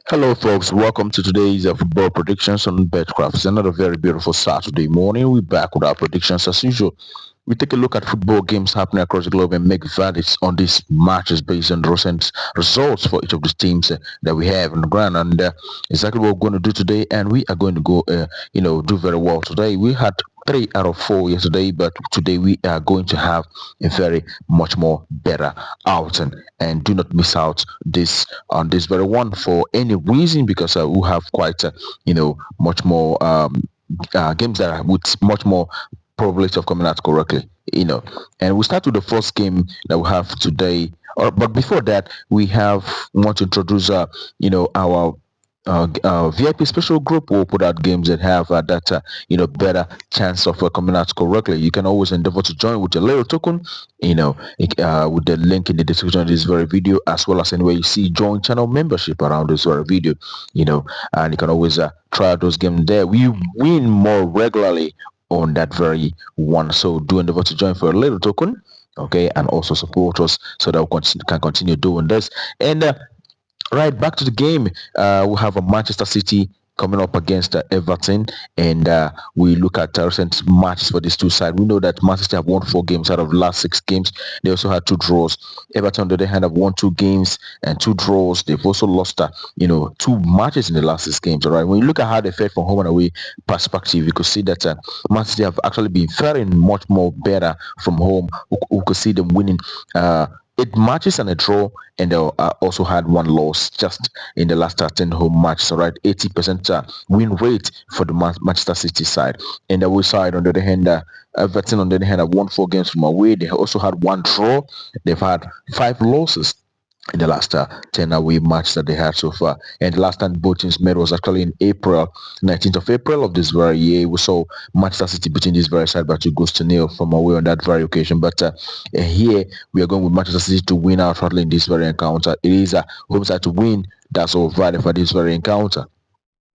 Hello, folks. Welcome to today's football predictions on Betcraft. It's another very beautiful Saturday morning. We're back with our predictions as usual. We take a look at football games happening across the globe and make verdicts on these matches based on the recent results for each of the teams that we have on the ground. And exactly what we're going to do today. And we are going to go, do very well today. We had 3 out of 4 yesterday, but today we are going to have a very much more better outing. And do not miss out this on this very one for any reason because we have quite, much more games that are with much more probability of coming out correctly. And we start with the first game that we have today. But before that, we want to introduce, our VIP special group will put out games that have that better chance of coming out correctly. You can always endeavor to join with your little token, with the link in the description of this very video, as well as anywhere you see join channel membership around this very video, and you can always try out those games there. We win more regularly on that very one, so do endeavor to join for a little token, okay, and also support us so that can continue doing this. And right, back to the game. We have a Manchester City coming up against Everton, and we look at recent matches for these two sides. We know that Manchester have won 4 games out of the last 6 games. They also had 2 draws. Everton, on the other hand, have won 2 games and 2 draws. They've also lost, 2 matches in the last 6 games. All right. When you look at how they fared from home and away perspective, you could see that Manchester have actually been faring much more better from home. We could see them winning. 8 matches and a draw, and they also had 1 loss just in the last 10 home matches. All right, 80% win rate for the Manchester City side. And the away side, on the other hand, Everton, on the other hand, have won 4 games from away. They also had 1 draw. They've had 5 losses in the last 10 away match that they had so far. And the last time both teams met was actually in April, 19th of April of this very year. We saw Manchester City beating this very side by 2 goals to 0 from away on that very occasion. But here we are going with Manchester City to win outright in this very encounter. It is a home side to win. That's all valid for this very encounter.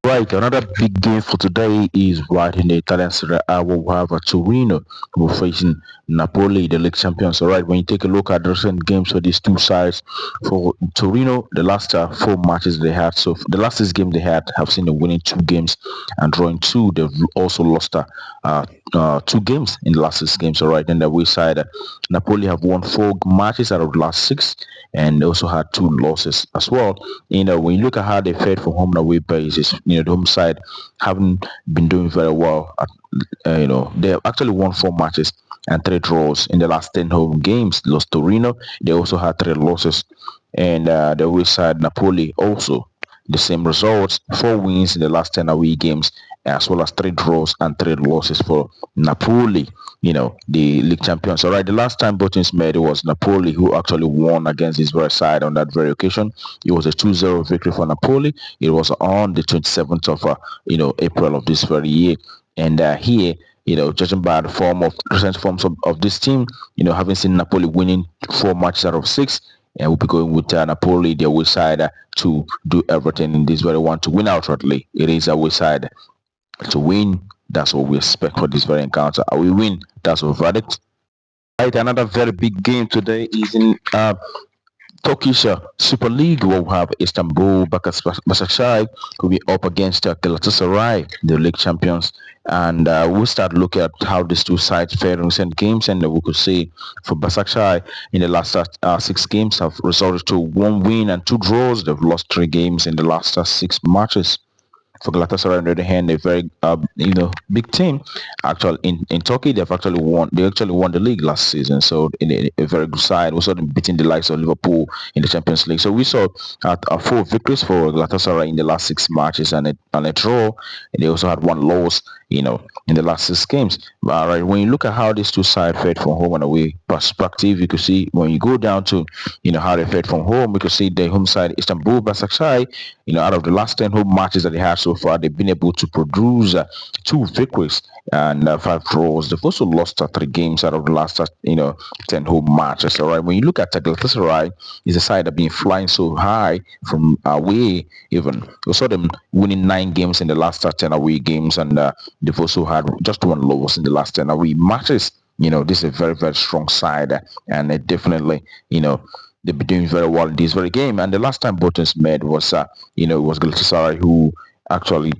Right, another big game for today is right in the Italian Serie A. We'll have Torino who are facing Napoli, the league champions. All right, when you take a look at the recent games for these two sides, for Torino, the last 4 matches they had, so the last 6 games they had, have seen them winning 2 games and drawing 2. They've also lost 2 games in the last 6 games. All right, and the way side, Napoli have won 4 matches out of the last 6, and they also had 2 losses as well. When you look at how they fared from home and away basis, the home side haven't been doing very well. They have actually won 4 matches and 3 draws in the last 10 home games. Lost Torino. They also had 3 losses, and the away side Napoli also the same results: 4 wins in the last 10 away games, as well as 3 draws and 3 losses for Napoli. The league champions. All right, the last time both teams met, it was Napoli who actually won against his very side on that very occasion. It was a 2-0 victory for Napoli. It was on the 27th of April of this very year. And here, judging by the form of recent forms of this team, having seen Napoli winning 4 matches out of 6, and we'll be going with Napoli, the away side, to do everything in this very one to win outrightly. It is away side to win. That's what we expect for this very encounter. We win. That's our verdict. Right, another very big game today is in Turkish Super League. We'll have Istanbul Basaksehir will be up against Galatasaray, the league champions. And we'll start looking at how these two sides fared in recent games. And we could see for Basaksehir in the last 6 games have resulted to 1 win and 2 draws. They've lost 3 games in the last 6 matches. For Galatasaray, on the other hand, a very big team. Actually, in Turkey, they've actually won. They actually won the league last season, so in a very good side. We saw them beating the likes of Liverpool in the Champions League. So we saw 4 victories for Galatasaray in the last 6 matches and a draw. And they also had 1 loss, in the last 6 games. All right, when you look at how these two sides fared from home and away perspective, you could see when you go down to how they fared from home, you could see the home side Istanbul Basaksehir. Out of the last 10 home matches that they had so far, they've been able to produce 2 victories and 5 draws. They've also lost 3 games out of the last 10 home matches. All right, when you look at Galatasaray, is a side that been flying so high from away. Even we saw them winning 9 games in the last 10 away games, and they've also had just 1 loss in the last 10 away matches. This is a very, very strong side, and it definitely they'll be doing very well in this very game. And the last time both teams met was, it was Galatasaray who actually,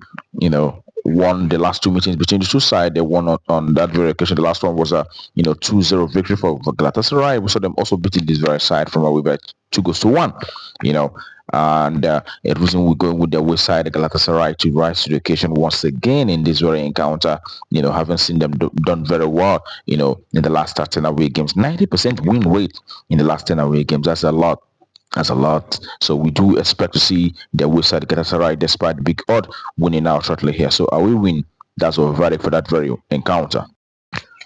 won the last two meetings between the two sides. They won on that very occasion. The last one was a, 2-0 victory for Galatasaray. We saw them also beating this very side from away by 2-1, you know. And it wasn't we going with the away side, Galatasaray, to rise to the occasion once again in this very encounter. Haven't seen them done very well, in the last 10 away games. 90% win rate in the last 10 away games. That's a lot. That's a lot. So we do expect to see the away side Galatasaray, despite the big odd, winning out shortly here. So away win. That's our verdict for that very encounter.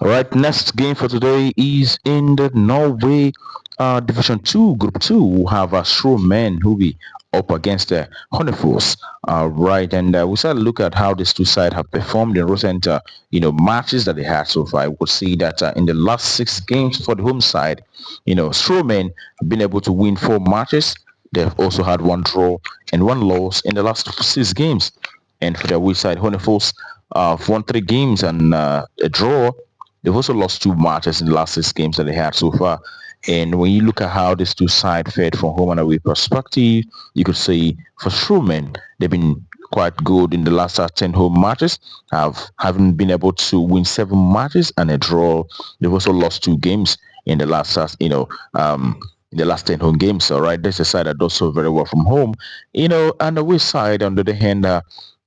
All right, next game for today is in the Norway Division 2, Group 2. We have Strommen who will be up against Honefoss. Right, and we start to look at how these two sides have performed in recent, matches that they had so far. We could see that in the last 6 games for the home side, Strowman have been able to win 4 matches. They've also had 1 draw and 1 loss in the last 6 games. And for the away side, Honefoss have won 3 games and a draw. They've also lost 2 matches in the last 6 games that they had so far. And when you look at how these two sides fared from home and away perspective, you could say for Strowman, they've been quite good in the last 10 home matches, haven't been able to win 7 matches and a draw. They've also lost 2 games in the last, in the last 10 home games. All right, there's a side that does so very well from home, and the away side, on the other hand,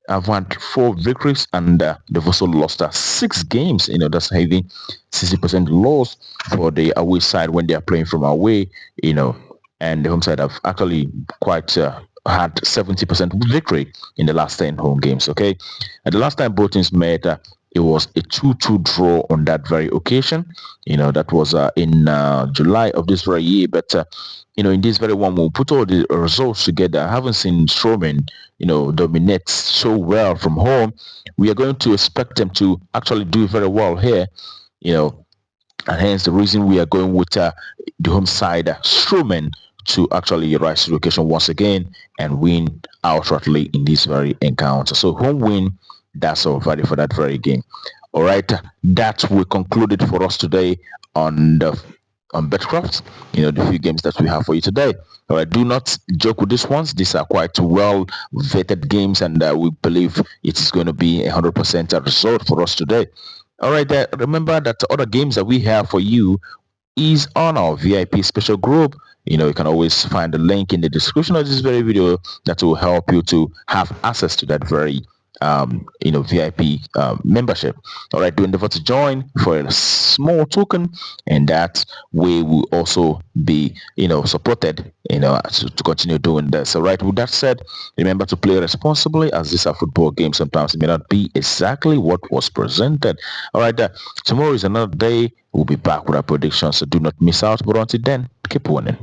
have had 4 victories and they've also lost 6 games. That's heavy, 60% loss for the away side when they are playing from away. And the home side have actually quite had 70% victory in the last 10 home games. Okay, and the last time both teams met, it was a 2-2 draw on that very occasion. That was in July of this very year. But in this very one, we'll put all the results together. I haven't seen Strowman, dominate so well from home. We are going to expect them to actually do very well here, and hence the reason we are going with the home side, Strowman, to actually rise to the occasion once again and win outrightly in this very encounter. So home win, that's our value for that very game. All right, that will conclude it for us today on the on Betcraft, the few games that we have for you today. All right, do not joke with these ones. These are quite well vetted games, and we believe it is going to be 100% a result for us today. All right, remember that other games that we have for you is on our VIP special group. You can always find the link in the description of this very video that will help you to have access to that very VIP membership. All right, do endeavor to join for a small token, and that way will also be supported to continue doing this. All right, with that said, remember to play responsibly, as these are football games. Sometimes it may not be exactly what was presented. All right, tomorrow is another day. We'll be back with our predictions, so do not miss out. But until then, keep winning.